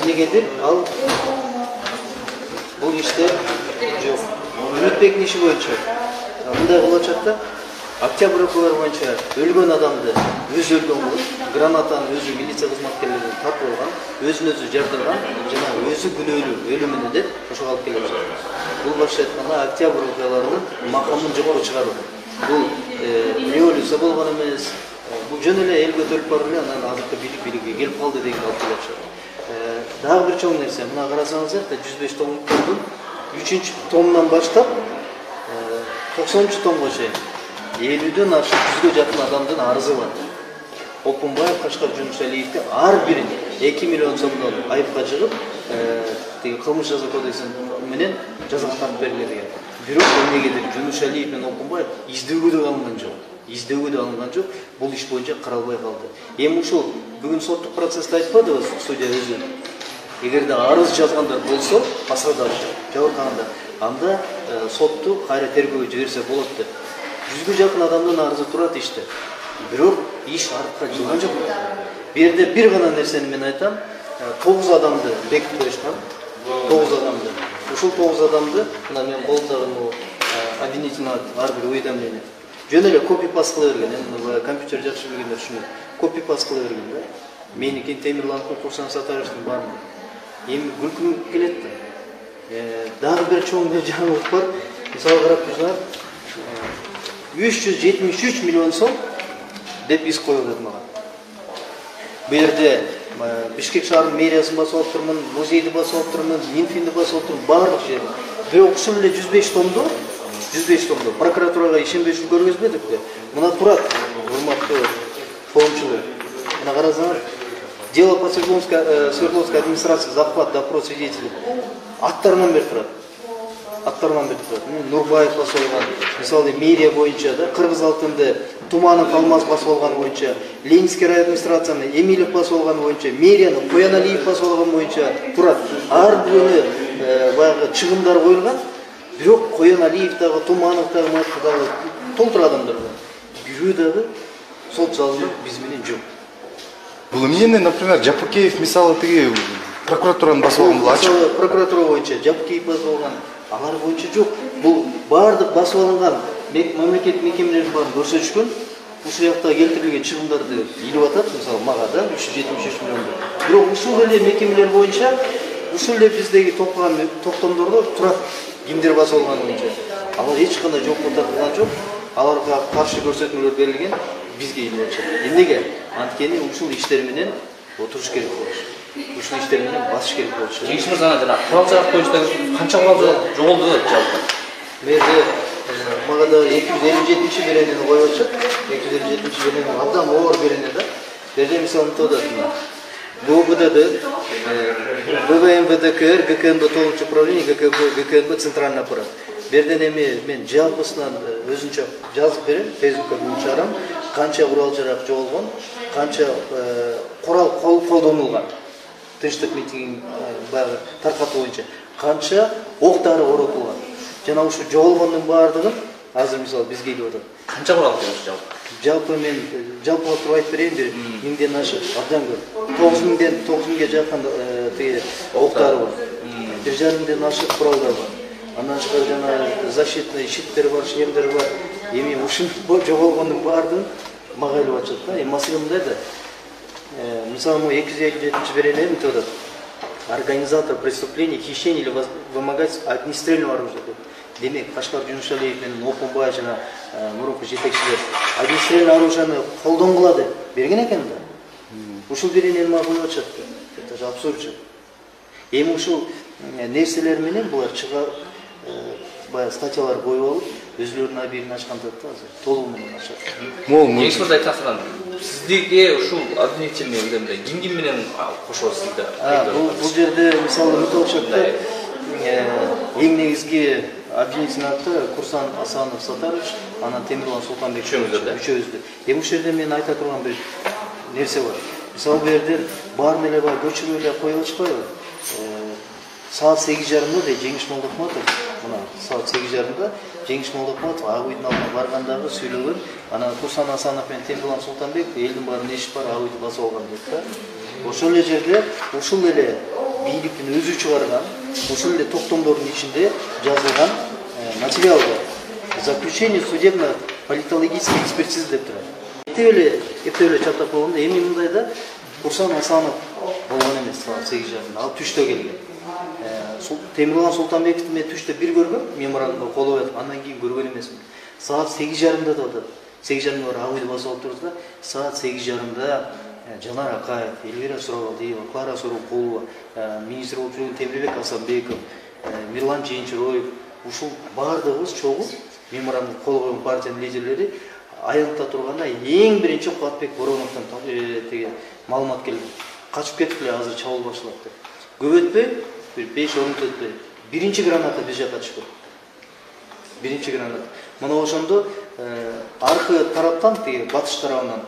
эмнегедир ал бул иштер жок. Үмүтбектин иши боюнча мындай болуп атат да, октябрь окуялары боюнча өлгөн адамды өзү өлгөн болуп, гранатаны өзү милиция кызматкерлеринен тартып алган, өзүн өзү жардырган, жана өзү күнөөлүү өлүмүнө деп ошого алып келип жатат. Бул башкача айтканда октябрь окуяларынын макамын жокко чыгаруу. Бул революция болгон эмес, бул жөн эле эл көтөрүлүп барып эле анан азыркы бийликке келип калды деген алып келип жатышат. Дагы бир чоң нерсе, мына карасаңыздар, 105 томдун 3-чү томунан баштап 90-чы томго чейин 50ден ашык 100гө жакын адамдын арызы бар. Опунбаев, Кашкар Жунушалиевди ар бирин 2 миллион сомдон айыпка жыгып, кылмыш жаза кодексин менен жазага тартып берилген. Бирок эмнегедир Жунушалиев менен Опунбаев издөөгө да алынган жок. Бул иш боюнча каралбай калды. Эми ушул бүгүн соттук процессте айтпадыбы судья өзү? Эгерде арыз жазгандар болсо, пострадавший, жабыркагандар, анда сотту кайра тергөөгө жиберсе болот деп. 100гө жакын адамдын арызы турат иште. Бирок иш артка жылган жок. Бу жерде бир гана нерсени мен айтам, 9 адамды бекитип коюшкан. 9 адамды. Ушул 9 адамды мына мен колумдагы обвинительный ар бир уведомление. Жөн эле копи-паст кыла берген. Эми компьютер жакшы билгендер ушуну копи-паст кыла берген да. Меники Темирлановдун, Курсан Сатаевичтин баарын. Эми күлкүм келет да. Дагы бир чоң жаңылык бар. Мисалы карап турсаңар, 373 миллион сом деп иск коюлат мага. Бу жерде Бишкек шаарынын мэриясын басып алып турмун, музейди басып алып турмун, Минфинди басып алып турмун, баардык жер. Бирок ушул эле 105 томду прокуратурага ишенбей ушул көргөзбөдүк да. Мына турат, урматтуу коомчулар. Мына карасаңар, дело по Свердловской администрации, захват, допрос свидетелей. Аттарынан бери турат. Нурбаев басып алган, мисалы мэрия боюнча да, Кыргыз алтынды Туманов Алмаз басып алган боюнча, Ленинский райадминистрацияны Эмилев басып алган боюнча, мэрияны Кояналиев басып алган боюнча турат. Ар бирөөнө баягы чыгымдар коюлган. Бирок Кояналиев дагы, Туманов дагы, Матка дагы толтур адамдар бар. Бирөө дагы сот залында биз менен жок. Бул эмнени, например, Жапыкеев мисалы тиги прокуратуранын басып алган бул ачык. Прокуратура боюнча Жапыкеев басып алган, алар боюнча жок. Бул баардык басып алынган мамлекеттик мекемелердин баарын көрсөтүшкөн. Ушул жакта келтирилген чыгымдарды илип атат, мисалы мага да 373 миллион. Бирок ушул эле мекемелер боюнча ушул эле биздеги токтомдордо турат. Кимдер басып алган боюнча. Алар эч кандай жокко тартылган жок. Аларга каршы көрсөтмөлөр берилген, бизге илип атышат. Эмнеге? Анткени ушул иштер менен отуруш керек болчу. Ушул иштер менен басыш керек болчу. Кеңеш мырза жана курал-жарак боюнча канча курал жоголду жалпы? Мерде мага да 257-чи беренени коюп атышат. 257-чи беренени абдан оор берене да. Берде мисалы мынтип атат. ГУБДД, ГВМВДКР, ГКНБ толугучу управление, ГКНБ центральный аппарат. Берден эми мен жалпысынан өзүнчө жазып берем, Фейсбукка бүгүн чыгарам. Канча курал-жарак жоголгон, канча курал колдонулган. Тынчтык митинг баягы таркатуу боюнча канча ок-дары оротулган. Жана ушу жоголгондун баардыгын азыр мисалы бизге келип атат. Канча курал жалпы? Жалпы мен жалпылап туруп айтып берейин, 1000ден ашык абдан көп. 9000ге жакын тиги ок-дары бар. 1,5 ашык куралдар бар. Андан тышкары жана защитный щиттер бар, шлемдер бар. Эми ушул жоголгондун баардыгын мага илип атышат да. Эми маселе мындай да. Мисалы 257-чи берене мынтип атат. Организатор преступлений, хищения или вымогательства огнестрельного оружия. Демек, Кашкар Жунушалиев менен Опунбаев жана мурунку жетекчилер огнестрельное оружияны колдонгула деп берген экен да. Ушул беренени мага коюп атышат. Это же абсурд. Эми ушул нерселер менен булар чыга баягы статьялар коюп алып, өзүлөрүнүн абийирин ачканда да азыр толугу менен ачат. Кеңеш мырза айткан сиздерге ушул обвинительный мындай ким менен кошосуздар? Бул жерде мисалы мынтип атышат да. Эң негизги обвинительный акты Курсан Асанов Сатарович, анан Темирлан Султанбек үчөөбүздү. Эми ушул жерде мен айта турган бир нерсе бар. Мисалы бу жерден баарын эле баягы көчүрүп эле коюп атышпайбы? Saat 8:30'da Cengiz Moldokmatov, buna saat 8:30'da Жеңиш Молдокматов Ак үйдүн алдына баргандагы сүйлөгөн, анан Курсан Асанов менен Темирлан Султанбеков элдин баарын эшик бар, Ак үйдү басып алган дейт да. Ошол эле жерде ушул эле бийликтин өзү чыгарган, ушул эле токтомдордун ичинде жазылган материал бар. Заключение судебно-политологической экспертизы деп турат. Эптеп эле чатап койгондо эми мындай да Курсан Асанов болгон эмес, саат 8:30. Ал түштө келген. Темирлан Султанбековду мен түштө бир көргөм, меморандумга кол коюп, андан кийин көргөн эмесмин. Саат 8:30 да атат. 8:30 бар Ак үйдү басып алып турбуз да. Саат 8:30 Жанар Акаев, Эльвира Сурабалдиева, Клара Сурукулова, министр болуп жүргөн Темирбек Асанбеков, Мирлан Жээнчироев, ушул баардыгыбыз чогуу меморандумга кол койгон партиянын лидерлери аянтта турганда эң биринчи Кубатбек Бороновдон теге маалымат келди. Качып кетип эле азыр чабуул башталат деп. Көп өтпөй, бир 5-10 мүнөт өтпөй, биринчи граната биз жакка түшкөн. Биринчи граната. Мына ошондо аркы тараптан теге батыш тарабынан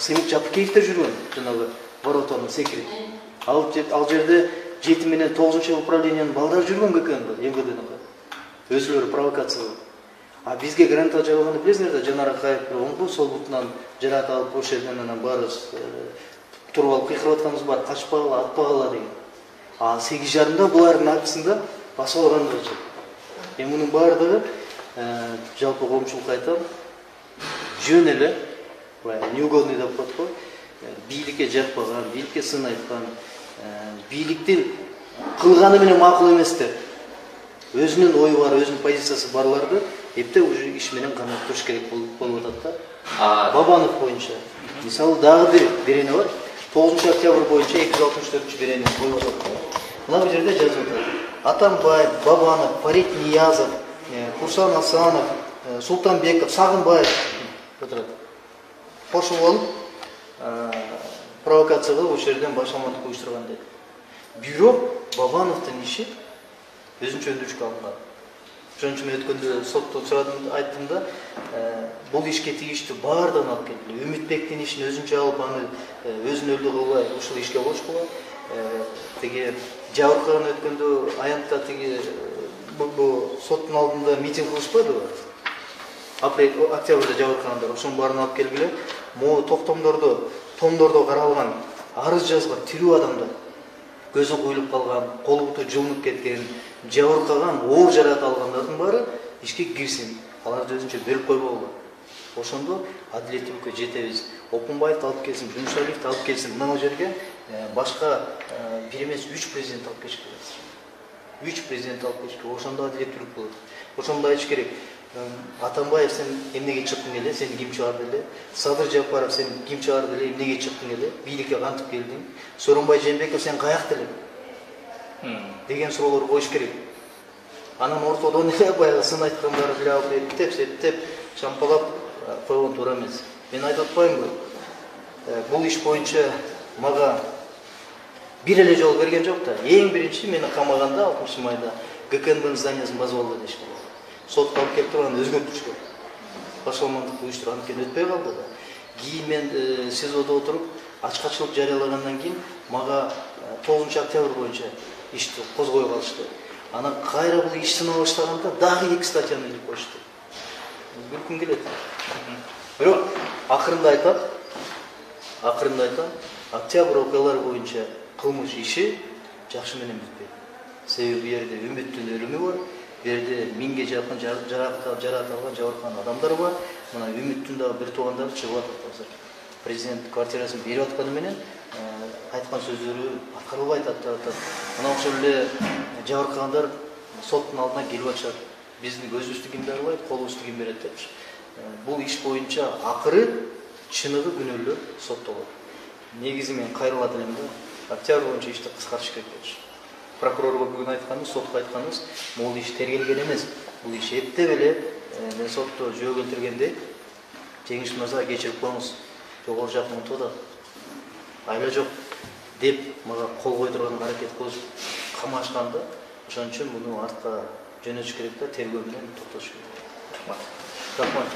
Семик Жапыкеевтер жүргөн, жанагы воротонун секирет. Ал жерде 7 менен 9 управлениянын балдары жүргөн ГКН МВДнын. Өзүлөрү провокация кылып. А бизге граната жабылганды билесиңер да, Жанар Акаев оңду сол бутунан жараат алып ошол жерден анан баарыбыз туруп алып кыйкырып атканыбыз бар, качпагыла, атпагыла деген. А 8:30 булардын акысында басып алгандыгы чык. Эми мунун баардыгы жалпы коомчулукка айтам, жөн эле неугодный деп коет го, бийликке жакпаган, бийликке сын айткан, бийликтин кылганы менен макул эмес деп өзүнүн ою бар, өзүнүн позициясы барларды эптеп уже иш менен канат туруш керек болуп атат да. Бабанов боюнча мисалы дагы бир берене бар. 9 октябрь боюнча 264 берене коюп атат. Мына бул жерде жазып атат. Атамбаев, Бабанов, Фарид Ниязов, Курсан Асанов, Султанбеков, Сагынбаев отурат. Кошуп алып провокация кылып ошол жерден башламандык уюштурган дейт. Бирок Бабановдун иши өзүнчө өндүрүшкө алынган. Ошон үчүн өткөндө сотто сурадым, айттым да, бул ишке тийиштүү баардыгын алып келди. Үмүтбектин ишин өзүнчө алып, аны өзүн өлдү кылбай ушул ишке кошкула. Теге Жабыркаган өткөндө аянтта теге бул соттун алдында митинг кылышпадыбы? Октябрда Жабыркагандар ошонун баарын алып келгиле. Могу томдордо каралган арыз жазган тирүү адамдар, көзү куюлуп калган, колу буту жылынып кеткен, жабыркаган, оор жараат алгандардын баары ишке кирсин. Аларды өзүнчө бөлүп койбогула. Ошондо адилеттүүлүккө жетебиз. Опунбаевди алып келсин, Жумшалиевди алып келсин. Мына жерге башка бир эмес 3 президент алып келиш керек. 3 президент алып келиш керек. Ошондо адилеттүүлүк болот. Ошондо айтыш керек. Атамбаев сен эмнеге чыктың эле, сени ким чыгарды эле? Садыр Жапаров сен ким чыгарды эле, эмнеге чыктың эле? Бийликке кантип келдиң? Сооронбай Жээнбеков сен каякта эле? Деген суроолор коюш керек. Анан ортодон эле баягы сын айткандары бир алып эптеп шампалап койгон туура эмес. Мен айтып атпаймынбы? Бул иш боюнча мага бир эле жол берген жок да. Эң биринчи мени камаганда 60 майда ГКНБнын зданиясын басып алды дешти. Сотко алып келип турган өзгөртүшкө. Башламандыкты уюштурган анткени өтпөй калды да. Кийин мен СИЗОдо отуруп ачкачылык жарыялагандан кийин мага 9 октябрь боюнча ишти козгой калышты. Анан кайра бул иш сына баштаганда дагы 2 статьяны илип коюшту. Күлкүм келет. Бирок акырында айтам, октябрь окуялары боюнча кылмыш иши жакшы менен бүтпөйт. Себеби бу жерде үмүттүн өлүмү бар. Бу жерде 1000ге жакын жараат алган, жабыркаган адамдар бар. Мына үмүттүн дагы бир туугандары чыгып атат азыр. Президент квартирасын берип атканы менен айткан сөздөрү аткарылбай атат. Мына ошол эле жабыркагандар соттун алдына келип атышат. Биздин көзүбүздү ким дарылайт, колубузду ким берет депчи. Бул иш боюнча акыры чыныгы күнөөлөр соттолот. Негизи мен кайрылат элем да. Октябрь боюнча ишти кыскартыш керек болчу. Прокурорго бүгүн айтканыбыз, сотко айтканыбыз, бул иш тергелген эмес. Бул иш эптеп эле мен сотто жөө келтиргендей, Жеңиш мырза кечирип коюңуз. Жогору жак мынтуда айла жок деп мага кол койдурган аракет кылып камашканда, ошон үчүн муну артка жөнөтүш керек да, тергөө менен токтотуш керек. Рахмат.